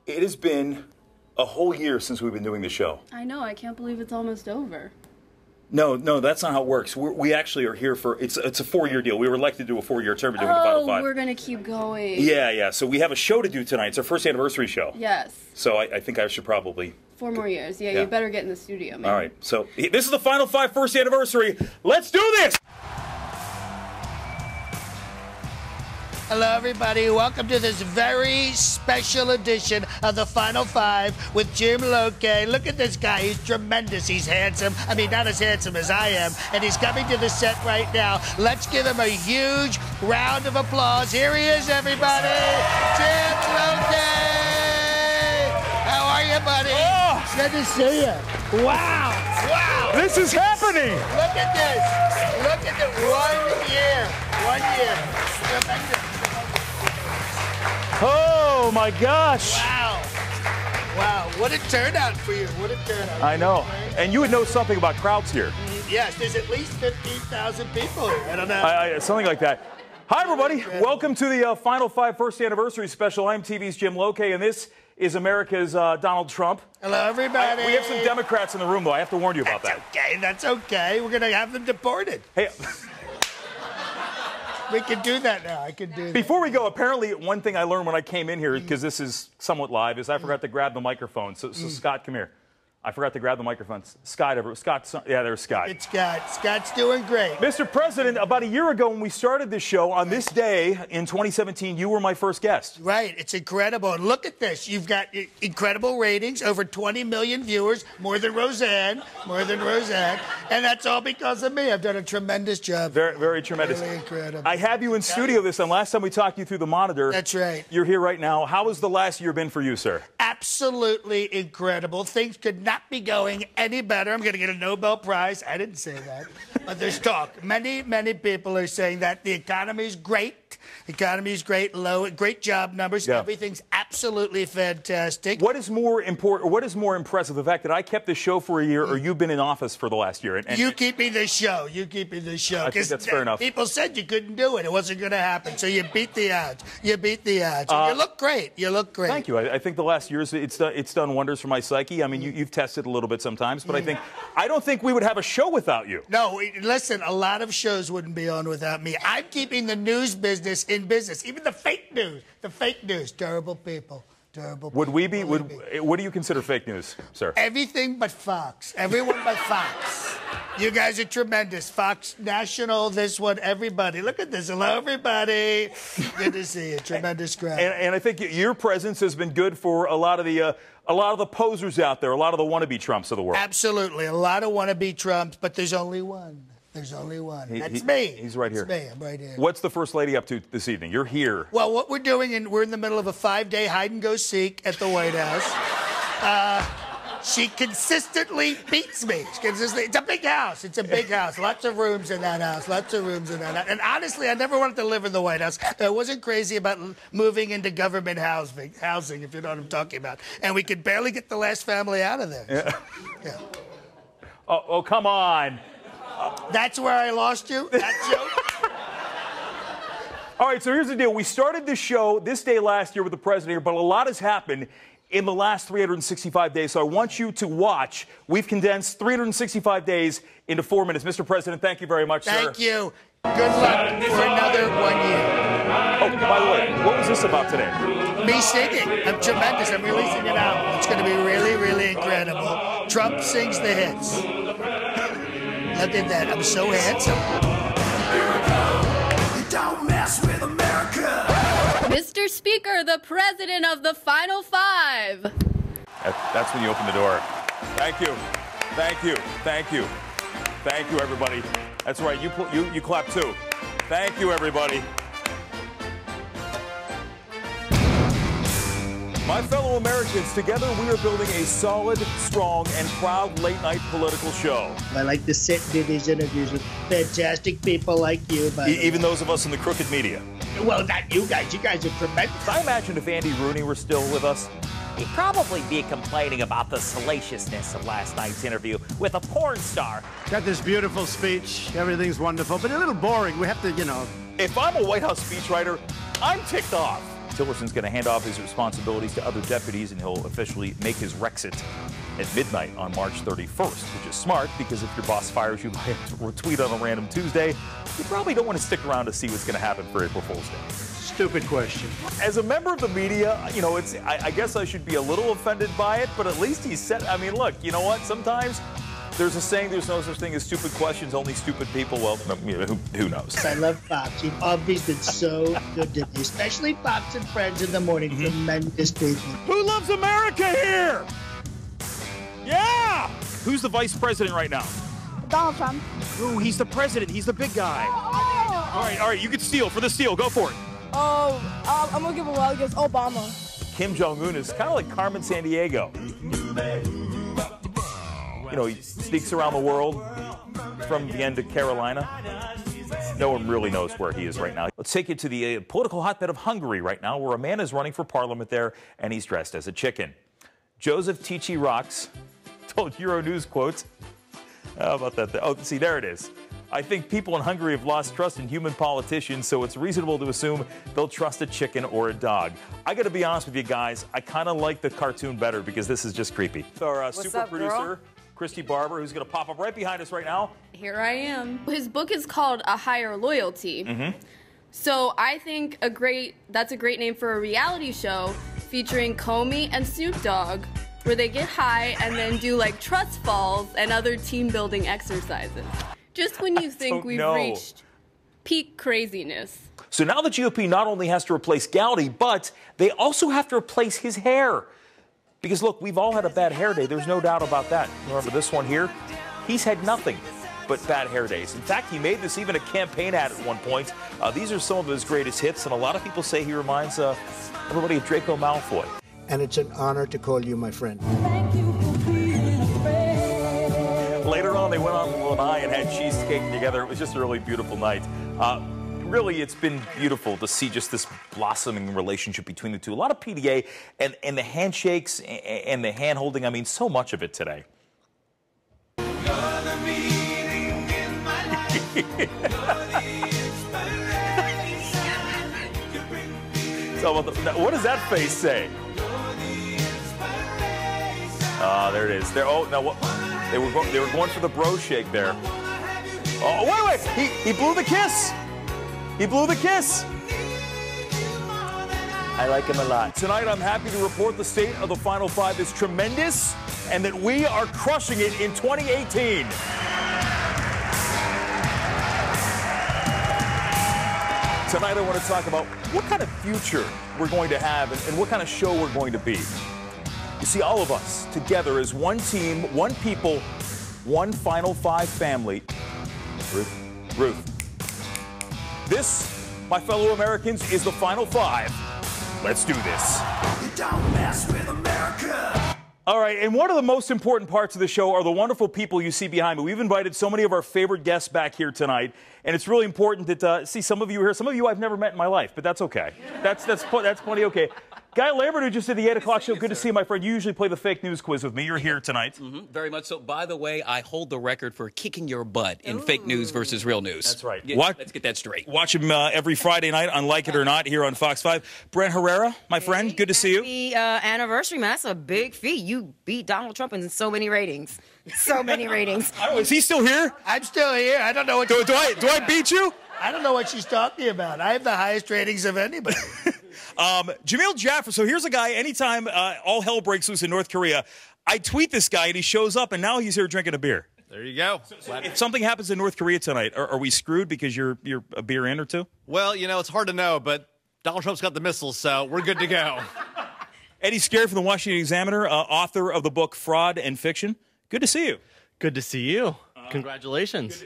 It has been a whole year since we've been doing the show. I know. I can't believe it's almost over. No, that's not how it works. We actually are here for, it's a 4-year deal. We were elected to do a 4-year term doing the Final Five. Oh, we're going to keep going. Yeah. So we have a show to do tonight. It's our first anniversary show. Yes. So I think I should probably... 4 more years. Yeah, you better get in the studio, man. All right. So this is the Final Five first anniversary. Let's do this! Hello, everybody. Welcome to this very special edition of the Final Five with Jim Loke. Look at this guy. He's tremendous. He's handsome. I mean, not as handsome as I am. And he's coming to the set right now. Let's give him a huge round of applause. Here he is, everybody. Jim Loke. How are you, buddy? Oh. It's good to see you. Wow. Wow. This is happening. Look at this. Look at the 1 year. 1 year. Tremendous. Oh, my gosh. Wow. Wow. What a turnout for you. What a turnout. I know. And you would know something about crowds here. Yes, there's at least 15,000 people here. I don't know. Something like that. Hi, everybody. Welcome to the Final Five first anniversary special. I'm TV's Jim Loke, and this is America's Donald Trump. Hello, everybody. We have some Democrats in the room, though. I have to warn you about that. That's okay. We're going to have them deported. Hey. We can do that now. I can do that. Before we go, apparently one thing I learned when I came in here, because this is somewhat live, is I forgot to grab the microphone. So Scott, come here. I forgot to grab the microphone. Scott, yeah, there's Scott. It's Scott. Scott's doing great. Mr. President, about a year ago when we started this show, on this day in 2017, you were my first guest. Right. It's incredible. And look at this. You've got incredible ratings, over 20 million viewers, more than Roseanne. And that's all because of me. I've done a tremendous job. Very, very tremendous. Really incredible. I have you in studio this time. Last time we talked you through the monitor. That's right. You're here right now. How has the last year been for you, sir? Absolutely incredible. Things could not be going any better. I'm going to get a Nobel Prize. I didn't say that. But there's talk. Many people are saying that the economy is great. The economy is great, great job numbers. Yeah. Everything's absolutely fantastic. What is more important, what is more impressive, the fact that I kept the show for a year or you've been in office for the last year? You keeping the show. You keeping the show. I think that's fair enough. People said you couldn't do it. It wasn't going to happen. So you beat the odds. You beat the odds. You look great. You look great. Thank you. I think the last years, it's done wonders for my psyche. I mean, you've tested a little bit sometimes, but I don't think we would have a show without you. No, listen, a lot of shows wouldn't be on without me. I'm keeping the news business in business. Even the fake news. Terrible people. Terrible people. Would we be, what do you consider fake news, sir? Everything but Fox. Everyone but Fox. You guys are tremendous. Fox National, this one, everybody. Look at this. Hello, everybody. Good to see you. Tremendous crowd. And I think your presence has been good for a lot of the posers out there, a lot of the wannabe Trumps of the world. Absolutely. A lot of wannabe Trumps, but there's only one. There's only one. That's me. He's right here. That's me. I'm right here. What's the First Lady up to this evening? You're here. Well, what we're doing, we're in the middle of a 5-day hide-and-go-seek at the White House. She consistently beats me. It's a big house. It's a big house. Lots of rooms in that house. And honestly, I never wanted to live in the White House. I wasn't crazy about moving into government housing, if you know what I'm talking about. And we could barely get the last family out of there. Yeah. Oh, come on. That's where I lost you? That joke? All right, so here's the deal. We started this show this day last year with the president here, but a lot has happened in the last 365 days, so I want you to watch. We've condensed 365 days into 4 minutes. Mr. President, thank you very much, sir. Thank you. Good luck for another 1 year. Oh, by the way, what was this about today? Me singing. I'm tremendous. I'm releasing an album. It's going to be really, really incredible. Trump sings the hits. Look at that. I'm so handsome. You don't mess with America. Mr. Speaker, the president of the Final Five. That's when you open the door. Thank you. Thank you. Thank you. Thank you, everybody. That's right. You clap too. Thank you, everybody. My fellow Americans, together we are building a solid, strong, and proud late-night political show. I like the sit division of yours with fantastic people like you. Even those of us in the crooked media. Well, not you guys. You guys are tremendous. I imagine if Andy Rooney were still with us, He'd probably be complaining about the salaciousness of last night's interview with a porn star. Got this beautiful speech. Everything's wonderful, but a little boring. We have to, you know. If I'm a White House speechwriter, I'm ticked off. Tillerson's going to hand off his responsibilities to other deputies, and he'll officially make his Rexit at midnight on March 31st, which is smart because if your boss fires you by a tweet on a random Tuesday, you probably don't want to stick around to see what's going to happen for April Fool's Day. Stupid question. As a member of the media, you know, I guess I should be a little offended by it, but at least he said, I mean, look, you know what? Sometimes there's a saying, there's no such thing as stupid questions, only stupid people. Well, you know, who knows? I love Fox. You've always been so good to me, especially Fox and Friends in the morning. Tremendous people. Who loves America here? Yeah! Who's the vice president right now? Donald Trump. Ooh, he's the president. He's the big guy. All right, you can steal. For the steal, go for it. I'm going to give a well against Obama. Kim Jong-un is kind of like Carmen Sandiego. You know, he sneaks around the world from the end of Carolina. No one really knows where he is right now. Let's take you to the political hotbed of Hungary right now, where a man is running for parliament there, and he's dressed as a chicken. Joseph Tichy Rocks told Euronews, quote, how about that? Oh, see, there it is. I think people in Hungary have lost trust in human politicians, so it's reasonable to assume they'll trust a chicken or a dog. I got to be honest with you guys, I kind of like the cartoon better because this is just creepy. Our super producer, Christy Barber, who's going to pop up right behind us right now. Here I am. His book is called A Higher Loyalty. So I think that's a great name for a reality show featuring Comey and Snoop Dogg, where they get high and then do like trust falls and other team building exercises. Just when you think we've reached peak craziness. So now the GOP not only has to replace Gowdy, but they also have to replace his hair. Because, look, we've all had a bad hair day. There's no doubt about that. Remember this one here? He's had nothing but bad hair days. In fact, he made this even a campaign ad at one point. These are some of his greatest hits, and a lot of people say he reminds everybody of Draco Malfoy. And it's an honor to call you my friend. Later on, they went on Lanai and had cheesecake together. It was just a really beautiful night. Really, it's been beautiful to see just this blossoming relationship between the two. A lot of PDA and the handshakes and the hand-holding. I mean, so much of it today. So, what does that face say? There it is. They were going for the bro shake there. Oh, wait! He blew the kiss. He blew the kiss. I like him a lot. Tonight, I'm happy to report the state of the Final Five is tremendous and that we are crushing it in 2018. Tonight, I want to talk about what kind of future we're going to have and what kind of show we're going to be. You see, all of us together as one team, one people, one Final Five family. Ruth. This, my fellow Americans, is the Final Five. Let's do this. You don't mess with America. All right, and one of the most important parts of the show are the wonderful people you see behind me. We've invited so many of our favorite guests back here tonight, and it's really important that, see, some of you here, some of you I've never met in my life, but that's okay. That's plenty okay. Guy Lambert, who just did the 8 o'clock show, good to see you, my friend. You usually play the fake news quiz with me. You're here tonight. Very much so. By the way, I hold the record for kicking your butt in fake news versus real news. That's right. Let's get that straight. Watch him every Friday night on Like It or Not here on Fox 5. Brent Herrera, my friend, good to see you. Happy anniversary, man. That's a big feat. You beat Donald Trump in so many ratings. So many ratings. Is he still here? I'm still here. I don't know what. Do I beat you? I don't know what she's talking about. I have the highest ratings of anybody. Jamil Jaffer. So here's a guy, anytime all hell breaks loose in North Korea, I tweet this guy and he shows up and now he's here drinking a beer. There you go. So if something happens in North Korea tonight, are we screwed because you're a beer in or two? Well, you know, it's hard to know, but Donald Trump's got the missiles, so we're good to go. Eddie Scarry from the Washington Examiner, author of the book Fraud and Fiction. Good to see you. Good to see you. Congratulations.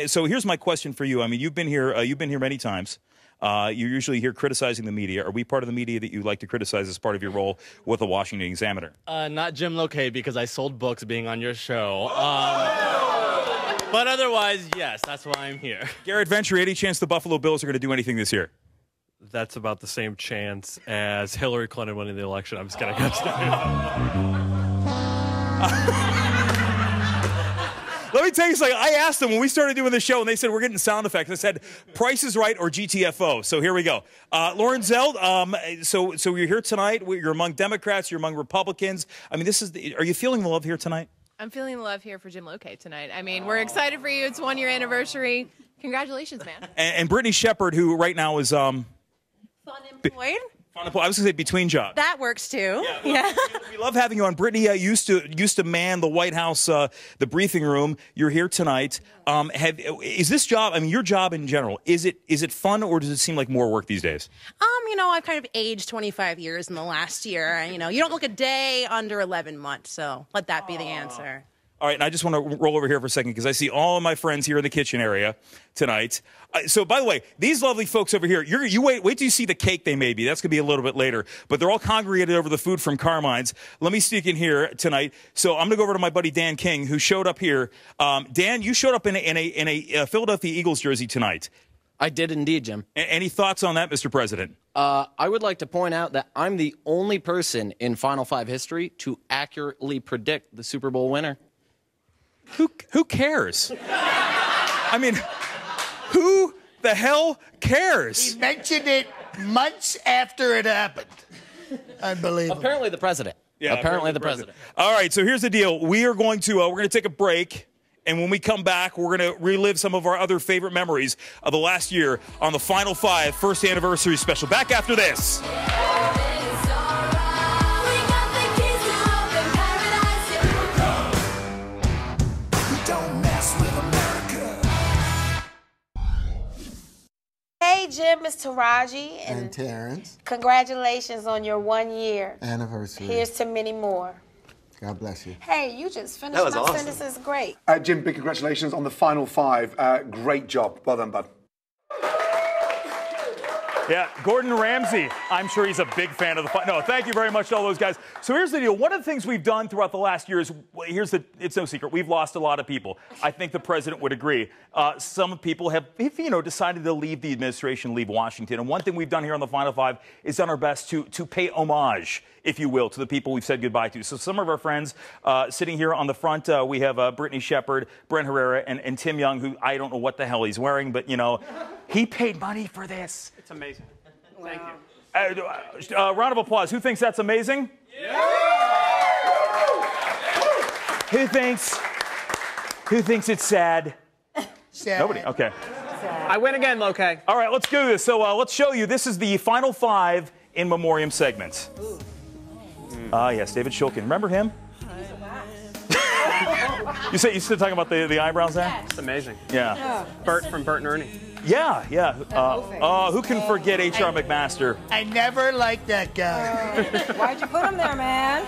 So here's my question for you. I mean, you've been here many times. You're usually here criticizing the media. Are we part of the media that you like to criticize as part of your role with the Washington Examiner? Not Jim Lokay, because I sold books being on your show. But otherwise, yes, that's why I'm here. Garrett Venturi, any chance the Buffalo Bills are going to do anything this year? That's about the same chance as Hillary Clinton winning the election. I'm just kidding. Let me tell you something. I asked them when we started doing the show, and they said we're getting sound effects. I said, Price is Right or GTFO. So here we go. Lauren Zeld, so you're here tonight. You're among Democrats. You're among Republicans. I mean, are you feeling the love here tonight? I'm feeling the love here for Jim Lokay tonight. I mean, we're excited for you. It's 1 year anniversary. Congratulations, man. And Brittany Shepard, who right now is Unemployed? I was going to say between jobs. That works too. Yeah. We love having you on. Brittany used to man the White House, the briefing room. You're here tonight. Is this job? I mean, your job in general. Is it fun, or does it seem like more work these days? You know, I've kind of aged 25 years in the last year. You know, you don't look a day under 11 months. So let that be the answer. All right, and I just want to roll over here for a second because I see all of my friends here in the kitchen area tonight. So, by the way, these lovely folks over here, you wait till you see the cake they made me. That's going to be a little bit later. But they're all congregated over the food from Carmine's. Let me sneak in here tonight. So I'm going to go over to my buddy Dan King, who showed up here. Dan, you showed up in a Philadelphia Eagles jersey tonight. I did indeed, Jim. Any thoughts on that, Mr. President? I would like to point out that I'm the only person in Final Five history to accurately predict the Super Bowl winner. Who cares? I mean, who the hell cares? He mentioned it months after it happened. Unbelievable. Apparently the president. Yeah, apparently the president. All right, so here's the deal. We are going to we're going to take a break. And when we come back, we're going to relive some of our other favorite memories of the last year on the Final Five first anniversary special. Back after this. Hey, Jim, it's Taraji. And Terrence. Congratulations on your 1 year Anniversary. Here's to many more. God bless you. Hey, you just finished my awesome. sentences. Great. Jim, big congratulations on the Final Five. Great job. Well done, bud. Yeah, Gordon Ramsay. I'm sure he's a big fan of the fight. No, thank you very much to all those guys. So here's the deal. One of the things we've done throughout the last year is, it's no secret, we've lost a lot of people. I think the president would agree. Some people have, decided to leave the administration, leave Washington. And one thing we've done here on the Final Five is done our best to pay homage, if you will, to the people we've said goodbye to. So some of our friends sitting here on the front, we have Brittany Shepard, Brent Herrera, and Tim Young, who I don't know what the hell he's wearing, but, he paid money for this. It's amazing. Thank you. Round of applause. Who thinks that's amazing? Yeah. Who thinks it's sad? Sad. Nobody. Okay. I win again, Lokay. All right, let's do this. So let's show you. This is the Final Five in Memoriam segment. Yes, David Shulkin. Remember him? You still talking about the eyebrows there? It's amazing. Yeah. Bert from Bert and Ernie. Yeah. Who can forget H.R. McMaster? I never liked that guy. Why'd you put him there, man?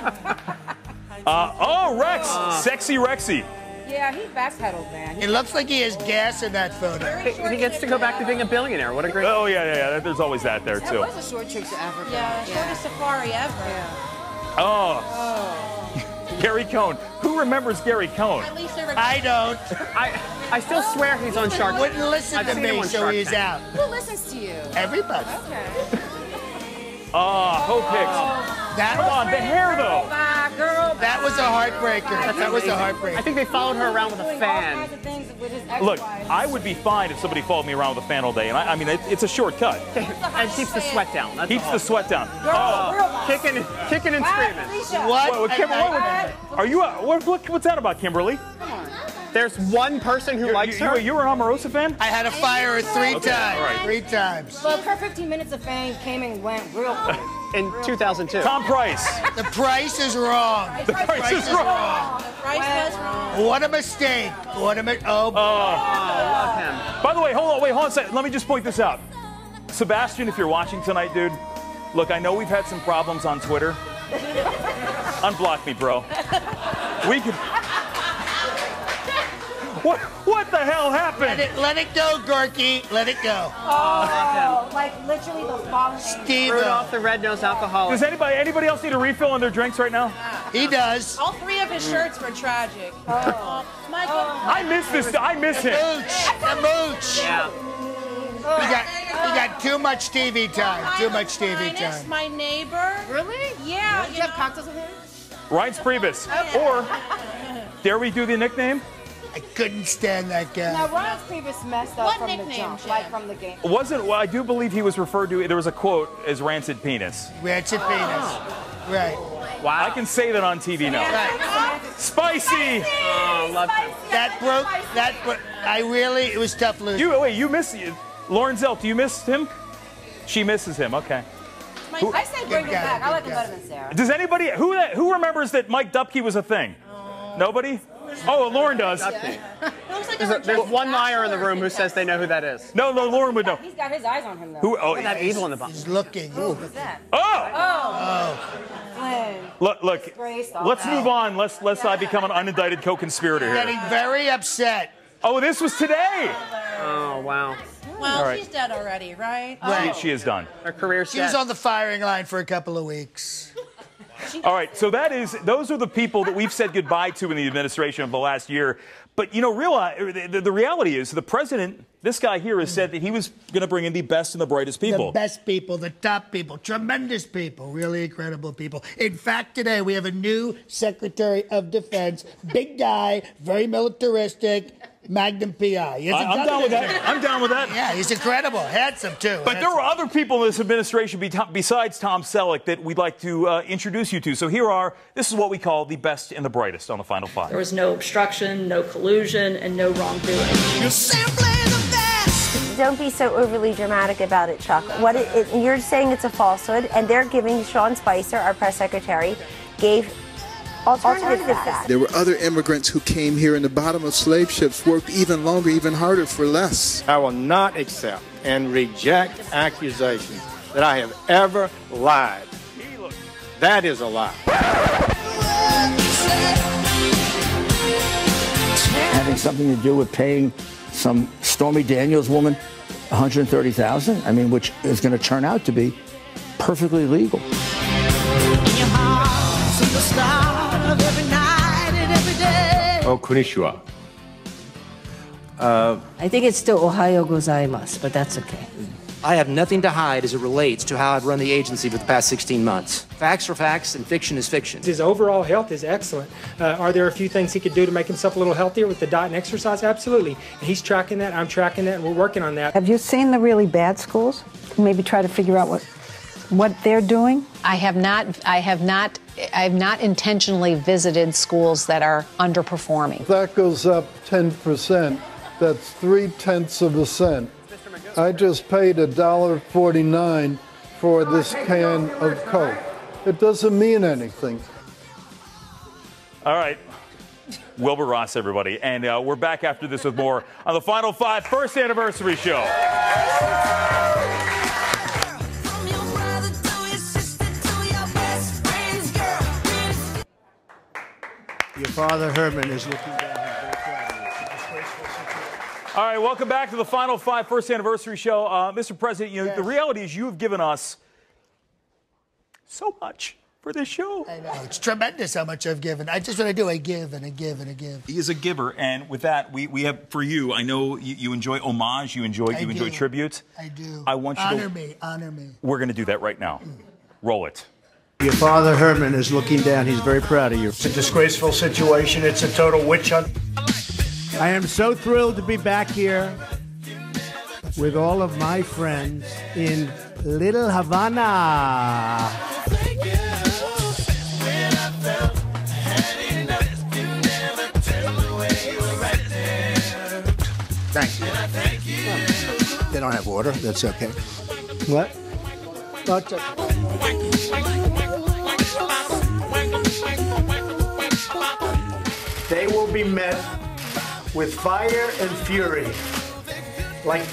Rex. Sexy Rexy. Yeah, he backpedaled, man. It looks like he has gas in that photo. He gets to go back to being a billionaire. What a great... Oh, yeah. There's always that there, too. That was a short trip to Africa. Yeah, shortest safari ever. Oh. Gary Cohn. Who remembers Gary Cohn? I don't. I still swear he's on Shark Tank. Wouldn't listen to me, so he's out. Who listens to you? Everybody. Okay. Hope Hicks. Come on, the hair, though. That was a heartbreaker. That was a heartbreaker. I think they followed her around with a fan. Look, I would be fine if somebody followed me around with a fan all day. And I mean, it's a shortcut. And keeps the sweat down. That's Keeps the sweat down. Kicking and screaming. What? Are you? What's that about, Kimberly? There's one person who likes her. You were an Omarosa fan? I had to fire her three times. Right. 3 times. Look, her 15 minutes of fame came and went real quick. In 2002. Tom Price. The price is wrong. The price is wrong. The price was wrong. What a mistake. What a mistake. I love him. By the way, hold on a second. Let me just point this out. Sebastian, if you're watching tonight, dude, look, I know we've had some problems on Twitter. Unblock me, bro. We could... What the hell happened? Let it go, Gorky. Let it go. Oh, like literally the fallen Steve. Rudolph the red-nosed alcoholic. Does anybody else need a refill on their drinks right now? He does. All 3 of his shirts were tragic. Oh. My God. I miss this. I miss him. The mooch. Yeah. You got too much TV time. Too much TV time. My neighbor. Really? Yeah. Did you have cocktails with him? Ryan Priebus. Or, dare we do the nickname? I couldn't stand that guy. Now, Ryan's Priebus messed up from the jump, like from the game. Well, I do believe he was referred to, there was a quote as rancid penis. Rancid penis. Right. Wow. I can say that on TV now. Right. Spicy! Oh, love him. It was tough losing. You missed Lauren Zelt, do you miss him? She misses him, okay. I say bring him back. I like him better than Sarah. Does anybody, who remembers that Mike Dupke was a thing? Nobody? Oh, Lauren does. There's one liar in the room who says they know who that is. No, Lauren would know. He's got his eyes on him, though. Who? Oh, that evil in the bottom. He's looking. Who's that? Oh! Look, let's move on. Lest I become an unindicted co-conspirator here. Getting very upset. Oh, this was today. Oh, wow. Well, she's dead already, right? She is done. Her career's She was on the firing line for a couple of weeks. All right, so those are the people that we've said goodbye to in the administration of the last year. But, realize the reality is the president, this guy here, has said that he was going to bring in the best and the brightest people. The best people, the top people, tremendous people, really incredible people. In fact, today we have a new Secretary of Defense, big guy, very militaristic, Magnum PI. I'm down with that. I'm down with that. Yeah, he's incredible. Handsome, too. But there were other people in this administration besides Tom Selleck that we'd like to introduce you to. So this is what we call the best and the brightest on the Final Five. There was no obstruction, no collusion, and no wrongdoing. You're simply the best. Don't be so overly dramatic about it, Chuck. You're saying it's a falsehood, and they're giving Sean Spicer, our press secretary, gave alternative facts. There were other immigrants who came here in the bottom of slave ships, worked even longer, even harder for less. I will not accept and reject accusations that I have ever lied. That is a lie. Having something to do with paying some Stormy Daniels woman $130,000, I mean, which is going to turn out to be perfectly legal. Oh, konnichiwa. I think it's still Ohayo gozaimasu, but that's okay. I have nothing to hide as it relates to how I've run the agency for the past 16 months. Facts are facts and fiction is fiction. His overall health is excellent. Are there a few things he could do to make himself a little healthier with the diet and exercise? Absolutely. And he's tracking that, I'm tracking that, and we're working on that. Have you seen the really bad schools? Maybe try to figure out what they're doing? I have not intentionally visited schools that are underperforming. That goes up 10%. That's 0.3 cents. I just paid $1.49 for this can of Coke. It doesn't mean anything. All right. Wilbur Ross, everybody. And we're back after this with more on the Final Five first anniversary show. Your father, Herman, is looking down. All right, welcome back to the Final Five first anniversary show. Mr. President, the reality is you have given us so much for this show. I know. It's tremendous how much I've given. I just, what I do, I give and I give and I give. He is a giver, and with that, we have, for you, I know you enjoy homage, you enjoy tribute. I do. I want you to... Honor me. We're going to do that right now. Roll it. Your father, Herman, is looking down. He's very proud of you. It's a disgraceful situation. It's a total witch hunt. I am so thrilled to be back here with all of my friends in Little Havana. Thank you. They don't have water. That's okay. What? They will be met with fire and fury like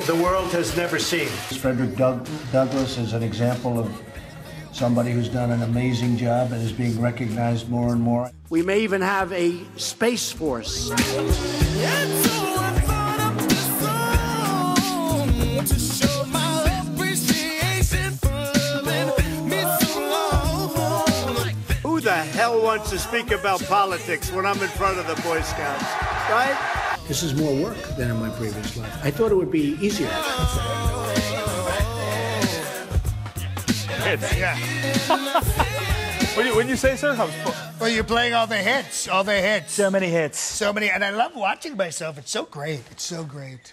the world has never seen. Frederick Douglass is an example of somebody who's done an amazing job and is being recognized more and more. We may even have a space force. Who the hell wants to speak about politics when I'm in front of the Boy Scouts, right? This is more work than in my previous life. I thought it would be easier. What'd you say, sir? Well, you're playing all the hits, all the hits. So many hits. So many, and I love watching myself. It's so great. It's so great.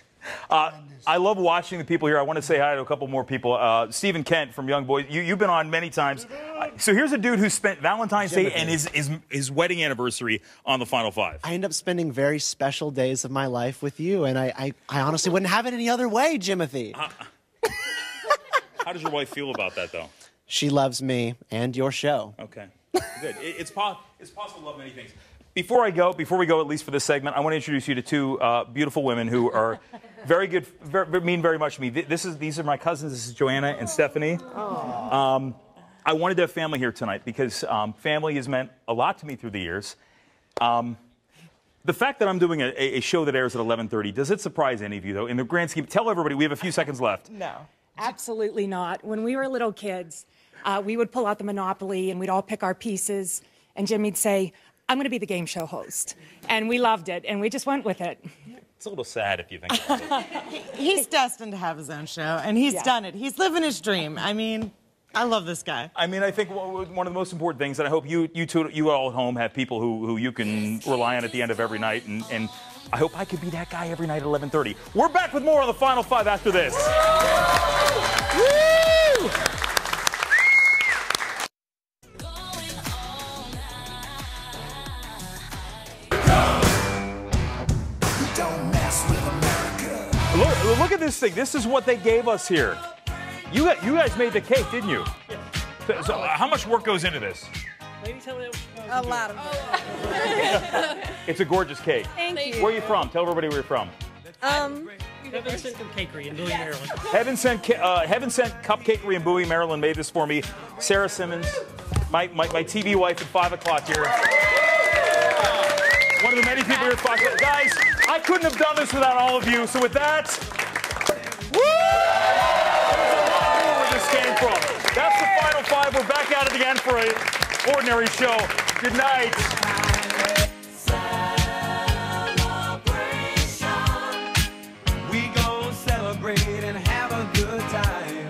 I love watching the people here. I want to say hi to a couple more people. Stephen Kent from Young Boys. You've been on many times. So here's a dude who spent Valentine's Day and his wedding anniversary on the Final Five. I end up spending very special days of my life with you, and I honestly wouldn't have it any other way, Jimothy. How does your wife feel about that, though? She loves me and your show. Okay, good. It's possible to love many things. Before we go, at least for this segment, I want to introduce you to two beautiful women who are very good, mean very much to me. These are my cousins. This is Joanna and Stephanie. I wanted to have family here tonight because family has meant a lot to me through the years. The fact that I'm doing a show that airs at 11:30, does it surprise any of you, though? In the grand scheme, tell everybody, we have a few seconds left. No, absolutely not. When we were little kids, we would pull out the Monopoly and we'd all pick our pieces, and Jimmy'd say, I'm going to be the game show host. And we loved it, and we just went with it. It's a little sad if you think about it. He's destined to have his own show, and he's done it. He's living his dream. I mean, I love this guy. I mean, I think one of the most important things, and I hope you all at home have people who you can rely on at the end of every night, and I hope I could be that guy every night at 11:30. We're back with more on the Final Five after this. Woo! Look at this thing. This is what they gave us here. You guys made the cake, didn't you? Yeah. So how much work goes into this? A lot of it. It's a gorgeous cake. Thank you. Where are you from? Tell everybody where you're from. Heaven Sent Cupcakery in Bowie, Maryland. Heaven Sent Cupcakery in Bowie, Maryland made this for me. Sarah Simmons, my TV wife at 5 o'clock here. One of the many people here at Fox. Guys, I couldn't have done this without all of you. So with that, woo! Where this came from. That's the Final Five. We're back at it again for an ordinary show. Good night. We gon' celebrate and have a good time.